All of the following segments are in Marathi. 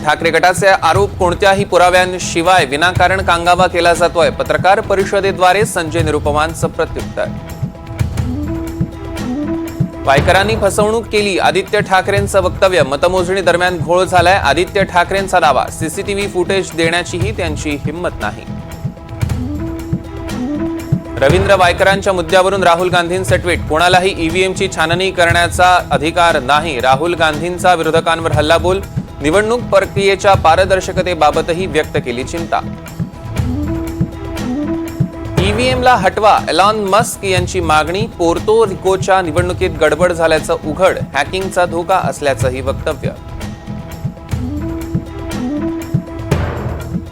ठाकरे गटाचे आरोप कोणत्याही पुराव्यांशिवाय विनाकारण कांगावा केला जातोय. पत्रकार परिषदेद्वारे संजय निरुपमांचं प्रत्युत्तर. वायकरांनी फसवणूक केली, आदित्य ठाकरेंचं वक्तव्य. मतमोजणी दरम्यान घोळ झालाय, आदित्य ठाकरेंचा दावा. सीसीटीव्ही फुटेज देण्याचीही त्यांची हिंमत नाही. रवींद्र वायकरांच्या मुद्द्यावरून राहुल गांधींचे ट्विट. कोणालाही ईव्हीएमची छाननी करण्याचा अधिकार नाही. राहुल गांधींचा विरोधकांवर हल्लाबोल. निवडणूक प्रक्रियेच्या पारदर्शकतेबाबतही व्यक्त केली चिंता. ईव्हीएमला हटवा, एलॉन मस्क यांची मागणी. पोर्तो रिकोच्या निवडणुकीत गडबड झाल्याचं उघड. हॅकिंगचा धोका असल्याचंही वक्तव्य.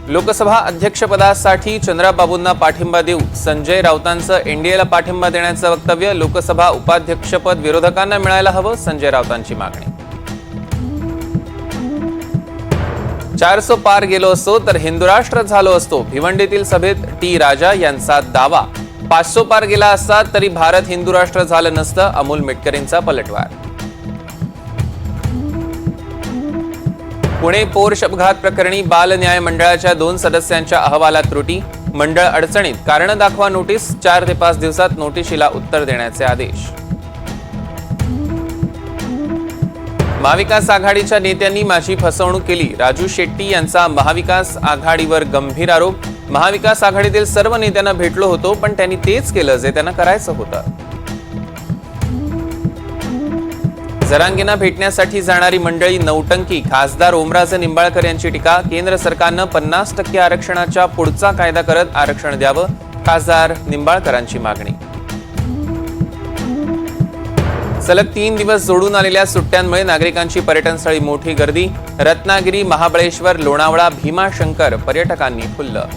लोकसभा अध्यक्षपदासाठी चंद्राबाबूंना पाठिंबा देऊ. संजय राऊतांचं एनडीएला पाठिंबा देण्याचं वक्तव्य. लोकसभा उपाध्यक्षपद विरोधकांना मिळायला हवं, संजय राऊतांची मागणी. 400 पार गेलो असतो तर हिंदुराष्ट्र झालो असतो. भिवंडीतील सभेत टी राजा यांचा दावा. 500 पार गेला असता तरी भारत हिंदुराष्ट्र झालं नसतं. अमोल मिटकरींचा पलटवार. पुणे पोर्श अपघात प्रकरणी बाल न्याय मंडळाच्या 2 सदस्यांच्या अहवालात त्रुटी. मंडळ अडचणीत, कारण दाखवा नोटीस. 4 ते 5 दिवसात नोटिशीला उत्तर देण्याचे आदेश. महाविकास आघाडीच्या नेत्यांनी माझी फसवणूक केली. राजू शेट्टी यांचा महाविकास आघाडीवर गंभीर आरोप. महाविकास आघाडीतील सर्व नेत्यांना भेटलो होतो, पण त्यांनी तेच केलं जे त्यांना करायचं होतं. जरांगेंना भेटण्यासाठी जाणारी मंडळी नौटंकी. खासदार ओमराजे निंबाळकर यांची टीका. केंद्र सरकारनं 50% आरक्षणाच्या पुढचा कायदा करत आरक्षण द्यावं. खासदार निंबाळकरांची मागणी. सलग 3 दिवस जोडून आलेल्या सुट्ट्यांमुळे नागरिकांची पर्यटनस्थळी मोठी गर्दी. रत्नागिरी, महाबळेश्वर, लोणावळा, भीमाशंकर पर्यटकांनी फुललं.